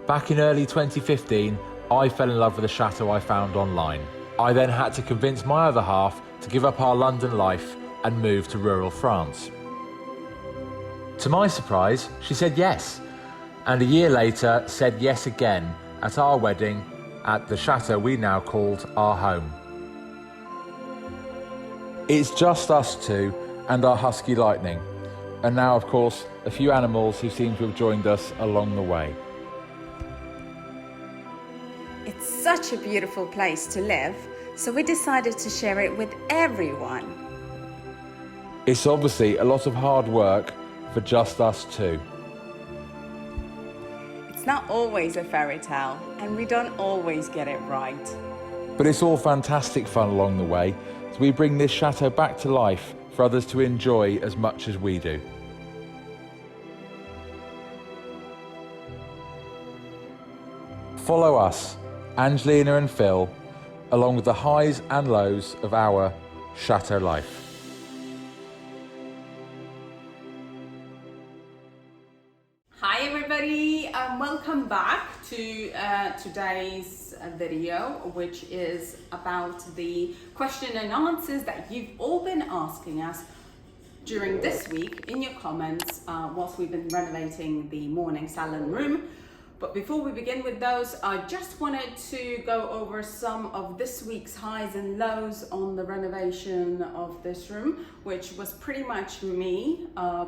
Back in early 2015, I fell in love with a chateau I found online. I then had to convince my other half to give up our London life and move to rural France. To my surprise, she said yes, and a year later said yes again at our wedding at the chateau we now called our home. It's just us two and our husky Lightning, and now of course a few animals who seem to have joined us along the way. It's such a beautiful place to live, so we decided to share it with everyone. It's obviously a lot of hard work for just us two. It's not always a fairy tale, and we don't always get it right. But it's all fantastic fun along the way, so we bring this chateau back to life for others to enjoy as much as we do. Follow us, Angelina and Phil, along with the highs and lows of our chateau life. Hi everybody, welcome back to today's video, which is about the question and answers that you've all been asking us during this week in your comments whilst we've been renovating the morning salon room. But before we begin with those, I just wanted to go over some of this week's highs and lows on the renovation of this room, which was pretty much me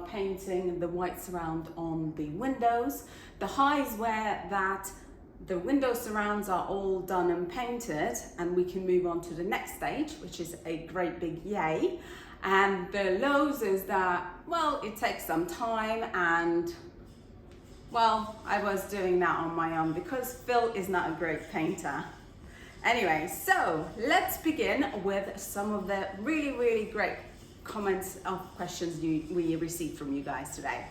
painting the white surround on the windows. The highs were that the window surrounds are all done and painted, and we can move on to the next stage, which is a great big yay. And the lows is that, well, it takes some time, and well, I was doing that on my own because Phil is not a great painter. Anyway, so let's begin with some of the really great comments of questions we received from you guys today.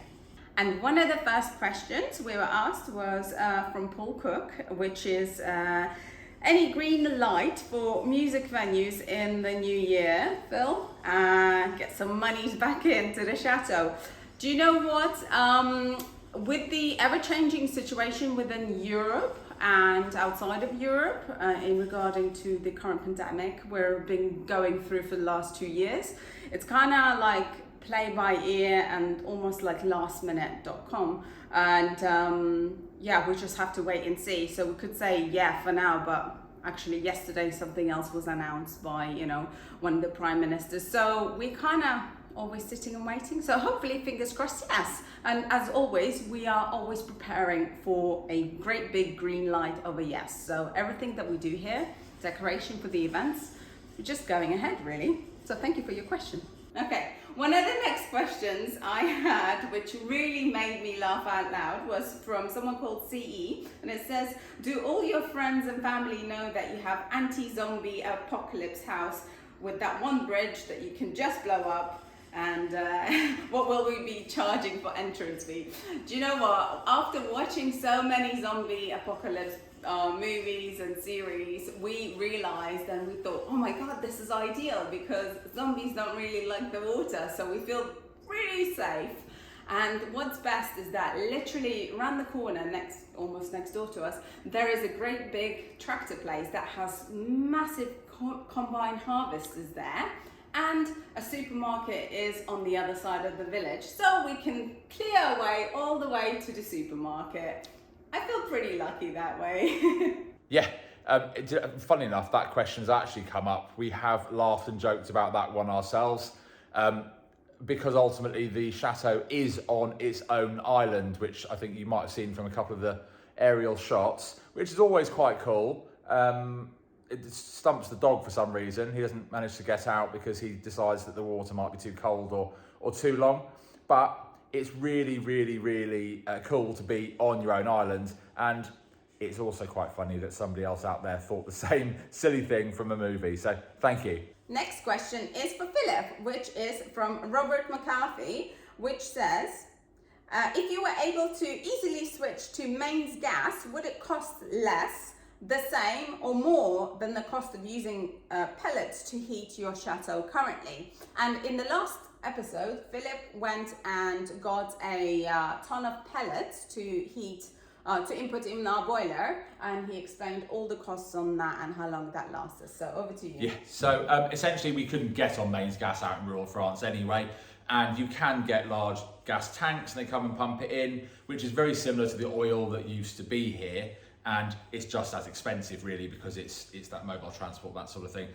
And one of the first questions we were asked was from Paul Cook, which is any green light for music venues in the new year, Phil? Get some monies back into the chateau. Do you know what? With the ever-changing situation within Europe and outside of Europe in regarding to the current pandemic we've been going through for the last 2 years, it's kind of like play by ear and almost like lastminute.com, and yeah, we just have to wait and see. So we could say yeah for now, but actually yesterday something else was announced by, you know, one of the prime ministers, so we kind of always sitting and waiting. So hopefully, fingers crossed, yes. And as always, we are always preparing for a great big green light of a yes. So everything that we do here, decoration for the events, we're just going ahead really. So thank you for your question. Okay, one of the next questions I had, which really made me laugh out loud, was from someone called CE, and it says, do all your friends and family know that you have anti-zombie apocalypse house with that one bridge that you can just blow up? And what will we be charging for entrance fee? Do you know what? After watching so many zombie apocalypse movies and series, we realized and we thought, oh my God, this is ideal because zombies don't really like the water. So we feel really safe. And what's best is that literally around the corner, almost next door to us, there is a great big tractor place that has massive combine harvesters there. And a supermarket is on the other side of the village, so we can clear our way all the way to the supermarket. I feel pretty lucky that way. Yeah, funny enough, that question's actually come up. We have laughed and joked about that one ourselves, because ultimately the chateau is on its own island, which I think you might have seen from a couple of the aerial shots, which is always quite cool. It stumps the dog for some reason. He doesn't manage to get out because he decides that the water might be too cold or too long. But it's really cool to be on your own island. And it's also quite funny that somebody else out there thought the same silly thing from a movie. So thank you. Next question is for Philip, which is from Robert McCarthy, which says, if you were able to easily switch to mains gas, would it cost less, the same, or more than the cost of using pellets to heat your chateau currently? And in the last episode, Philip went and got a ton of pellets to heat to input in our boiler, and he explained all the costs on that and how long that lasts us. So over to you. Yeah, so essentially we couldn't get on mains gas out in rural France anyway, and you can get large gas tanks and they come and pump it in, which is very similar to the oil that used to be here, and it's just as expensive really because it's that mobile transport, that sort of thing.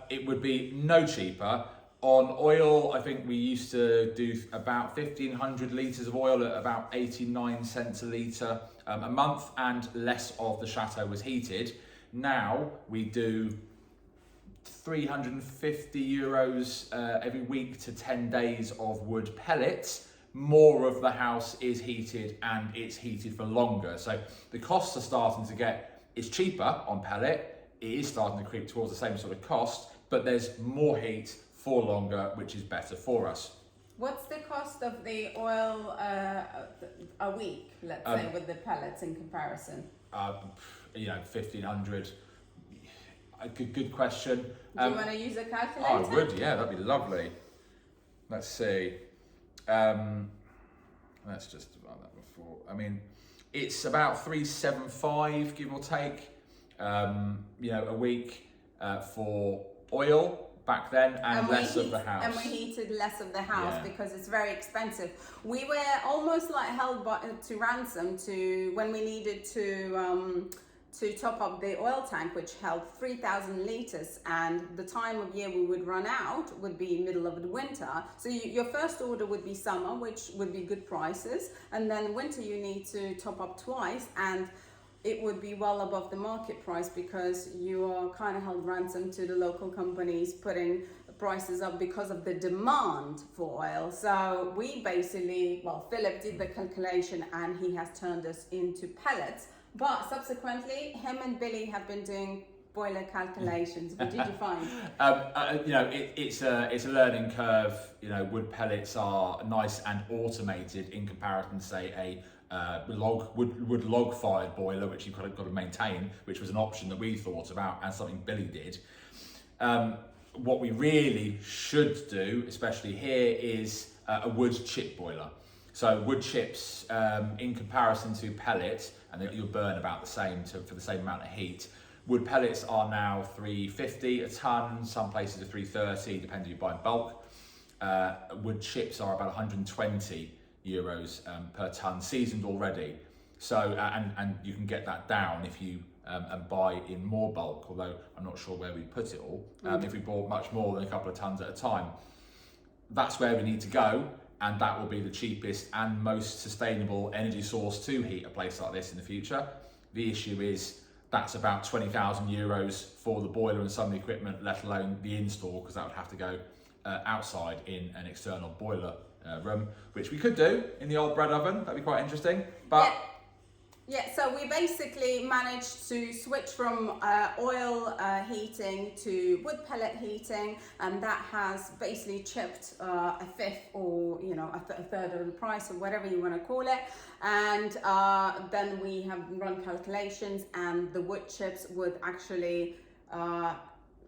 It would be no cheaper. On oil, I think we used to do about 1,500 litres of oil at about 89 cents a litre a month, and less of the chateau was heated. Now we do 350 euros every week to 10 days of wood pellets. More of the house is heated, and it's heated for longer. So the costs are starting to it's cheaper on pellet. It is starting to creep towards the same sort of cost, but there's more heat for longer, which is better for us. What's the cost of the oil a week, let's say, with the pellets in comparison? 1,500. A good question. Do you want to use a calculator? Oh, I would, yeah, that'd be lovely. Let's see. Let's just divide that before. I mean, it's about 375, give or take, a week for oil back then, and less of the house. And we heated less of the house because it's very expensive. We were almost like held to ransom when we needed to top up the oil tank, which held 3,000 litres, and the time of year we would run out would be middle of the winter. So your first order would be summer, which would be good prices, and then winter you need to top up twice, and it would be well above the market price because you are kind of held ransom to the local companies putting prices up because of the demand for oil. So we basically, Philip did the calculation and he has turned us into pellets. But subsequently, him and Billy have been doing boiler calculations. What did you find? It's a learning curve. Wood pellets are nice and automated in comparison to, say, a wood log fired boiler, which you've got to maintain, which was an option that we thought about and something Billy did. What we really should do, especially here, is a wood chip boiler. So wood chips, in comparison to pellets, and you'll burn about the same for the same amount of heat. Wood pellets are now 350 a ton, some places are 330, depending if you buy in bulk. Wood chips are about 120 euros per ton, seasoned already. So, and you can get that down if you and buy in more bulk, although I'm not sure where we put it all. If we bought much more than a couple of tons at a time, that's where we need to go. And that will be the cheapest and most sustainable energy source to heat a place like this in the future. The issue is that's about 20,000 euros for the boiler and some of the equipment, let alone the install, because that would have to go outside in an external boiler room, which we could do in the old bread oven. That'd be quite interesting. But yeah, so we basically managed to switch from oil heating to wood pellet heating, and that has basically chipped a fifth or a third of the price, or whatever you want to call it. And then we have run calculations, and the wood chips would actually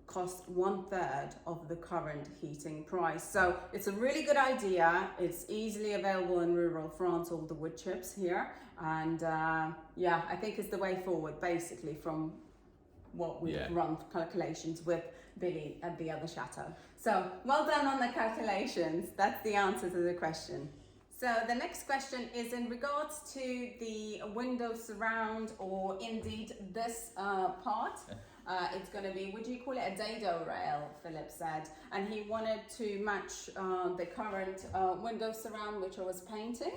cost 1/3 of the current heating price. So it's a really good idea. It's easily available in rural France, all the wood chips here. And I think it's the way forward, basically, from what we've run calculations with Billy at the other chateau. So well done on the calculations. That's the answer to the question. So the next question is in regards to the window surround, or indeed this part. It's going to be, would you call it a dado rail, Philip said, and he wanted to match the current window surround which I was painting,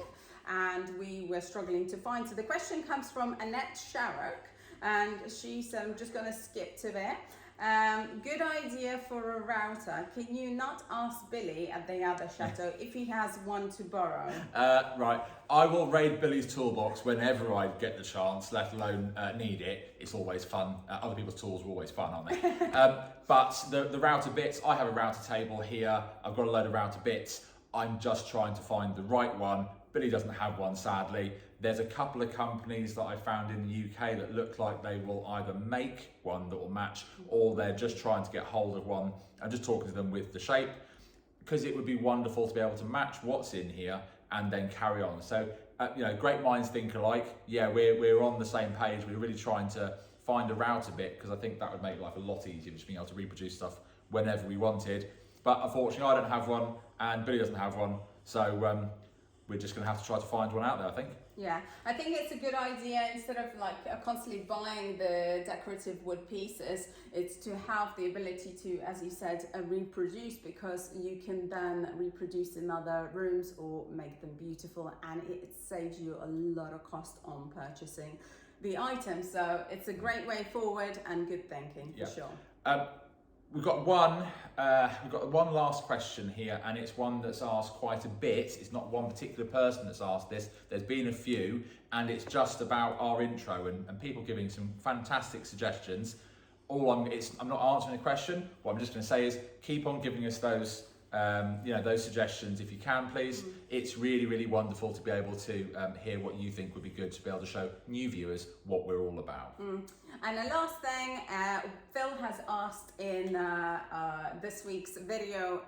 and we were struggling to find. So the question comes from Annette Sharrock, and she said, I'm just going to skip to there. Good idea for a router. Can you not ask Billy at the other chateau if he has one to borrow? Right, I will raid Billy's toolbox whenever I get the chance, let alone need it. It's always fun. Other people's tools are always fun, aren't they? But the router bits, I have a router table here. I've got a load of router bits. I'm just trying to find the right one. Billy doesn't have one, sadly. There's a couple of companies that I found in the UK that look like they will either make one that will match, or they're just trying to get hold of one. I'm just talking to them with the shape, because it would be wonderful to be able to match what's in here and then carry on. So great minds think alike. Yeah, we're on the same page. We're really trying to find a route a bit, because I think that would make life a lot easier, just being able to reproduce stuff whenever we wanted. But unfortunately, I don't have one, and Billy doesn't have one, so we're just going to have to try to find one out there, I think. Yeah, I think it's a good idea, instead of like constantly buying the decorative wood pieces, it's to have the ability to, as you said, reproduce, because you can then reproduce in other rooms or make them beautiful, and it saves you a lot of cost on purchasing the items. So it's a great way forward and good thinking for sure. We've got one last question here, and it's one that's asked quite a bit. It's not one particular person that's asked this. There's been a few, and it's just about our intro and people giving some fantastic suggestions. I'm not answering the question. What I'm just going to say is keep on giving us those those suggestions if you can, please. It's really, really wonderful to be able to hear what you think would be good, to be able to show new viewers what we're all about. And the last thing, Phil has asked in this week's video,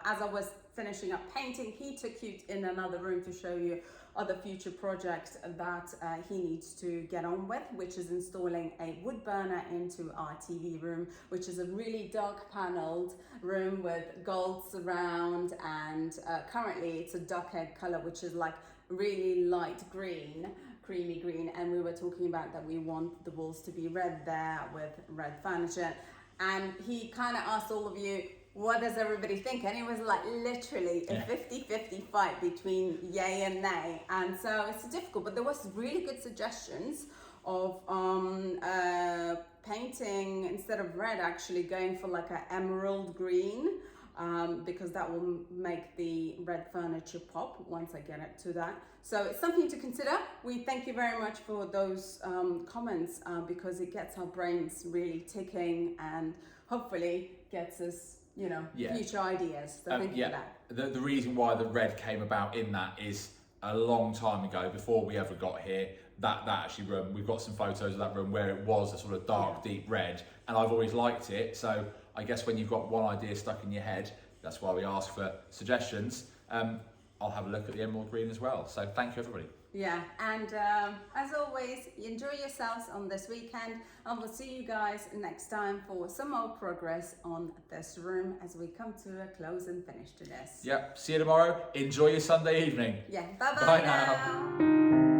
as I was finishing up painting, he took you in another room to show you other future projects that he needs to get on with, which is installing a wood burner into our TV room, which is a really dark panelled room with gold surround, and currently it's a duck egg colour, which is like really light green, creamy green, and we were talking about that we want the walls to be red there with red furniture, and he kind of asked all of you, what does everybody think? And it was like literally a 50-50 fight between yay and nay, and so it's difficult, but there was really good suggestions of painting, instead of red, actually going for like an emerald green, because that will make the red furniture pop once I get it to that. So it's something to consider. We thank you very much for those comments, because it gets our brains really ticking and hopefully gets us future ideas. So thank you for that. The reason why the red came about in that is a long time ago, before we ever got here, that actually room, we've got some photos of that room where it was a sort of dark, deep red, and I've always liked it. So I guess when you've got one idea stuck in your head, that's why we ask for suggestions. I'll have a look at the emerald green as well. So thank you, everybody. Yeah, and as always, enjoy yourselves on this weekend, and we'll see you guys next time for some more progress on this room as we come to a close and finish to this. Yep, see you tomorrow. Enjoy your Sunday evening. Yeah, bye-bye Bye now. now.